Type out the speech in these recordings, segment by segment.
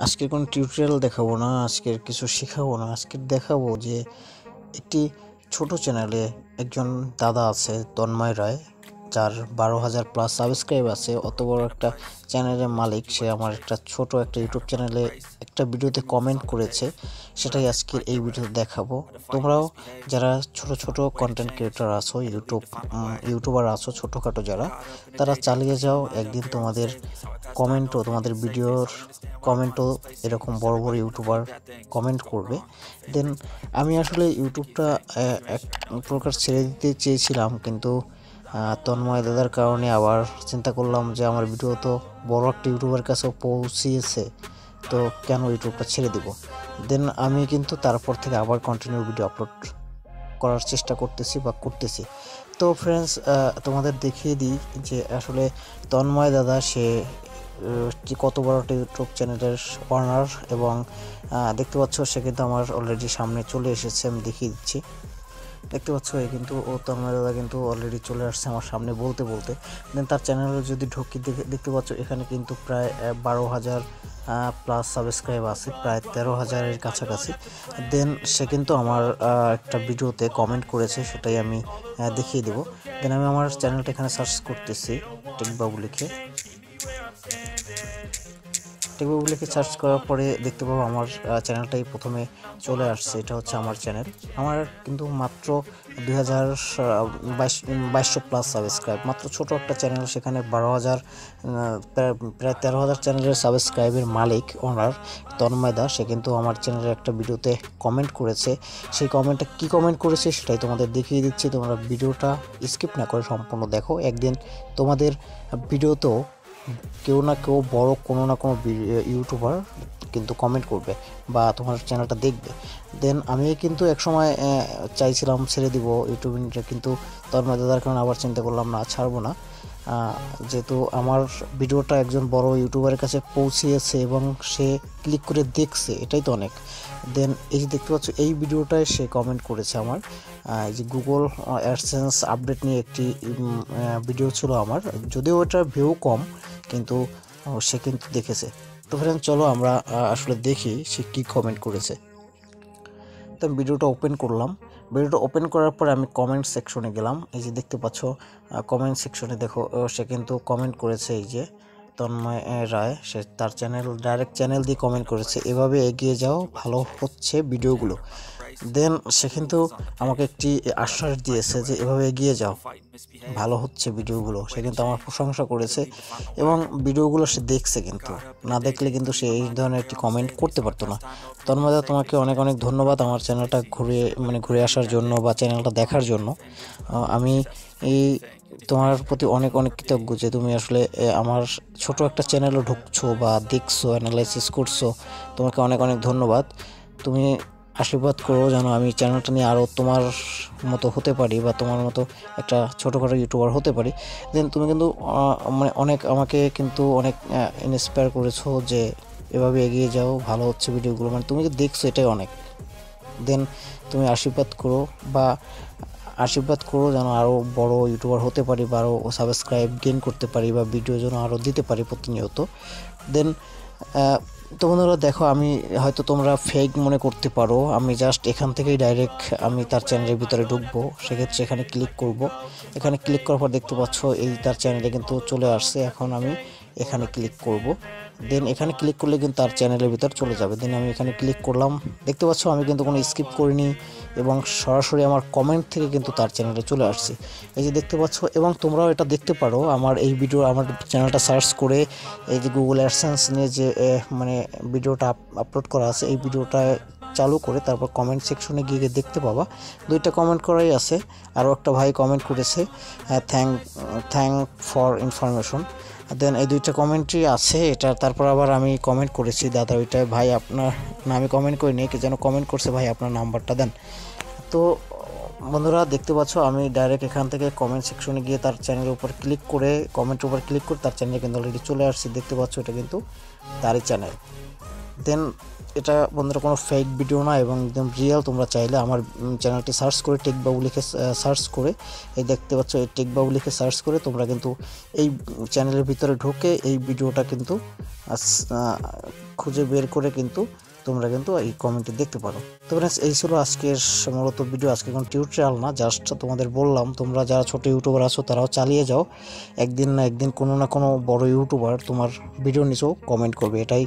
আজকের কোনো টিউটোরিয়াল দেখাবো না, আজকের কিছু শেখাবো না। আজকে দেখাবো যে একটি ছোট চ্যানেলে একজন দাদা আছে তন্ময় রায়, যার 12,000 প্লাস সাবস্ক্রাইব আছে। অত বড় একটা চ্যানেলের মালিক সে আমার একটা ছোট একটা ইউটিউব চ্যানেলে একটা ভিডিওতে কমেন্ট করেছে, সেটাই আজকের এই ভিডিওতে দেখাবো। তোমরাও যারা ছোট ছোট কন্টেন্ট ক্রিয়েটর আছো, ইউটিউবার আছো ছোটোখাটো যারা, তারা চালিয়ে যাও। একদিন তোমাদের কমেন্টও, তোমাদের ভিডিওর কমেন্টও এরকম বড় বড় ইউটিউবার কমেন্ট করবে। দেন আমি আসলে ইউটিউবটা এক প্রকার ছেড়ে দিতে চেয়েছিলাম, কিন্তু তন্ময় দাদার কারণে আবার চিন্তা করলাম যে আমার ভিডিও তো বড় একটা ইউটিউবের কাছেও পৌঁছিয়েছে, তো কেন ইউটিউবটা ছেড়ে দিব। দেন আমি কিন্তু তারপর থেকে আবার কন্টিনিউ ভিডিও আপলোড করার চেষ্টা করতেছি। তো ফ্রেন্ডস, তোমাদের দেখিয়ে দিই যে আসলে তন্ময় দাদা সে কত বড় একটা ইউটিউব চ্যানেলের অনার, এবং দেখতে পাচ্ছ সে কিন্তু আমার অলরেডি সামনে চলে এসেছে। আমি দেখিয়ে দিচ্ছি, দেখতে পাচ্ছ কিন্তু তন্ময় দাদা কিন্তু অলরেডি চলে আসছে আমার সামনে বলতে বলতে। দেন তার চ্যানেলে যদি ঢুকি দেখতে পাচ্ছ এখানে কিন্তু প্রায় 12,000 প্লাস সাবস্ক্রাইব আছে, প্রায় 13,000-এর কাছাকাছি। দেন সে কিন্তু আমার একটা ভিডিওতে কমেন্ট করেছে, সেটাই আমি দেখিয়ে দেবো। দেন আমি আমার চ্যানেলটা এখানে সার্চ করতেছি, টেকবাবু লিখে সার্চ করার পরে দেখতে পাবো আমার চ্যানেলটাই প্রথমে চলে আসছে। এটা হচ্ছে আমার চ্যানেল। আমার কিন্তু মাত্র 2200 প্লাস সাবস্ক্রাইব, মাত্র ছোট একটা চ্যানেল, সেখানে 12,000 প্রায় 13,000 চ্যানেলের সাবস্ক্রাইবের মালিক ওনার তন্ময় দা। সে কিন্তু আমার চ্যানেলের একটা ভিডিওতে কমেন্ট করেছে। সেই কমেন্টটা কী কমেন্ট করেছে সেটাই তোমাদের দেখিয়ে দিচ্ছি। তোমরা ভিডিওটা স্কিপ না করে সম্পূর্ণ দেখো। একদিন তোমাদের ভিডিওতেও কেউ না কেউ বড় কোনো না কোনো ইউটিউবার কিন্তু কমেন্ট করবে বা তোমার চ্যানেলটা দেখবে। দেন আমি কিন্তু একসময় চাইছিলাম ছেড়ে দিব ইউটিউবিংটা, কিন্তু তন্ময় দাদার কারণে আবার চিন্তা করলাম না, ছাড়বো না। যেহেতু আমার ভিডিওটা একজন বড় ইউটিউবারের কাছে পৌঁছিয়েছে এবং সে ক্লিক করে দেখছে, এটাই তো অনেক। দেন এই যে দেখতে পাচ্ছ এই ভিডিওটায় সে কমেন্ট করেছে আমার, এই যে গুগল অ্যাডসেন্স আপডেট নিয়ে একটি ভিডিও ছিল আমার, যদিও ওটার ভিউ কম, কিন্তু সে কিন্তু দেখেছে। তো ফ্রেন্ড চলো আমরা আসলে দেখি সে কী কমেন্ট করেছে। তো আমি ভিডিওটা ওপেন করলাম। ভিডিওটা ওপেন করার পরে আমি কমেন্ট সেকশনে গেলাম। এই যে দেখতে পাচ্ছ কমেন্ট সেকশনে দেখো, সে কিন্তু কমেন্ট করেছে এই যে তন্ময় রায়, সে তার ডাইরেক্ট চ্যানেল দিয়ে কমেন্ট করেছে, এভাবে এগিয়ে যাও, ভালো হচ্ছে ভিডিওগুলো। দেন সে কিন্তু আমাকে একটি আশ্বাস দিয়েছে যে এভাবে এগিয়ে যাও, ভালো হচ্ছে ভিডিওগুলো। সে কিন্তু আমার প্রশংসা করেছে এবং ভিডিওগুলো সে দেখছে, কিন্তু না দেখলে কিন্তু সে এই ধরনের একটি কমেন্ট করতে পারতো না। তন্ময়দা, তোমাকে অনেক অনেক ধন্যবাদ আমার চ্যানেলটা ঘুরে আসার জন্য বা চ্যানেলটা দেখার জন্য। আমি এই তোমার প্রতি অনেক অনেক কৃতজ্ঞ যে তুমি আসলে আমার ছোট একটা চ্যানেলও ঢুকছো বা দেখছো, অ্যানালাইসিস করছো। তোমাকে অনেক অনেক ধন্যবাদ। তুমি আশীর্বাদ করো যেন আমি চ্যানেলটা নিয়ে আরও তোমার মতো হতে পারি বা তোমার মতো একটা ছোটোখাটো ইউটিউবার হতে পারি। দেন তুমি কিন্তু মানে অনেক আমাকে কিন্তু অনেক ইন্সপায়ার করেছো যে এভাবে এগিয়ে যাও, ভালো হচ্ছে ভিডিওগুলো, মানে তুমি যে দেখছো এটাই অনেক। দেন তুমি আশীর্বাদ করো যেন আরও বড় ইউটিউবার হতে পারি বা আরও সাবস্ক্রাইব গেইন করতে পারি বা ভিডিও যেন আরও দিতে পারি প্রতিনিয়ত। দেন তো বন্ধুরা দেখো, আমি হয়তো তোমরা ফেক মনে করতে পারো, আমি জাস্ট এখান থেকেই ডাইরেক্ট আমি তার চ্যানেলের ভিতরে ঢুকবো। সেক্ষেত্রে এখানে ক্লিক করব। এখানে ক্লিক করার পর দেখতে পাচ্ছ এই তার চ্যানেলে কিন্তু চলে আসছে। এখন আমি এখানে ক্লিক করব। দেন এখানে ক্লিক করলে কিন্তু তার চ্যানেলের ভিতর চলে যাবে। দেন আমি এখানে ক্লিক করলাম। দেখতে পাচ্ছ আমি কিন্তু কোনো স্কিপ করিনি এবং সরাসরি আমার কমেন্ট থেকে কিন্তু তার চ্যানেলে চলে আসছে, এই যে দেখতে পাচ্ছ। এবং তোমরাও এটা দেখতে পারো আমার এই ভিডিও, আমার চ্যানেলটা সার্চ করে এই যে গুগল অ্যাডসেন্স নিয়ে যে মানে ভিডিওটা আপলোড করা আছে, এই ভিডিওটা চালু করে তারপর কমেন্ট সেকশনে গিয়ে দেখতে পাবা দুইটা কমেন্ট করাই আছে। আরও একটা ভাই কমেন্ট করেছে থ্যাংক ফর ইনফরমেশন। দেন এই দুইটা কমেন্টই আছে এটা। তারপর আবার আমি কমেন্ট করেছি দাদা ওইটাই, ভাই আপনার না, আমি কমেন্ট করিনি, কে যেন কমেন্ট করছে, ভাই আপনার নাম্বারটা দেন। তো বন্ধুরা দেখতে পাচ্ছ আমি ডাইরেক্ট এখান থেকে কমেন্ট সেকশনে গিয়ে তার চ্যানেলের উপর ক্লিক করে, কমেন্টের উপর ক্লিক করে তার চ্যানেলে কিন্তু অলরেডি চলে আসছি। দেখতে পাচ্ছ এটা কিন্তু তারই চ্যানেল। দেন এটা বন্ধুরা কোনো ফেক ভিডিও না এবং একদম রিয়েল। তোমরা চাইলে আমার চ্যানেলটি সার্চ করে টেকবাবু লিখে সার্চ করে, এই দেখতে পাচ্ছ এই টেকবাবু লিখে সার্চ করে তোমরা কিন্তু এই চ্যানেলের ভিতরে ঢুকে এই ভিডিওটা কিন্তু খুঁজে বের করে কিন্তু তোমরা কিন্তু এই কমেন্টে দেখতে পারো। তো ফ্রেন্ডস, এই ছিল আজকের মূলত ভিডিও। আজকে কোনো টিউটোরিয়াল না, জাস্ট তোমাদের বললাম তোমরা যারা ছোট ইউটিউবার আছো তারাও চালিয়ে যাও, একদিন না একদিন কোনো না কোনো বড় ইউটিউবার তোমার ভিডিও নিচেও কমেন্ট করবে। এটাই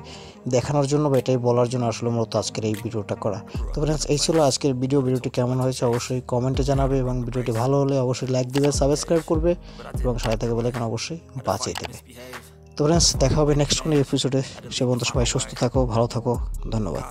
দেখানোর জন্য বা এটাই বলার জন্য আসলে মূলত আজকের এই ভিডিওটা করা। তো ফ্রেন্ডস, এই ছিল আজকের ভিডিওটি কেমন হয়েছে অবশ্যই কমেন্টে জানাবে, এবং ভিডিওটি ভালো হলে অবশ্যই লাইক দিবে, সাবস্ক্রাইব করবে এবং সাথে থেকে বেল আইকন অবশ্যই বাজিয়ে দেবে। তো ফ্রেন্ডস, দেখা হবে নেক্সট কোনো এপিসোডে। সে পর্যন্ত সবাই সুস্থ থাকো, ভালো থাকো, ধন্যবাদ।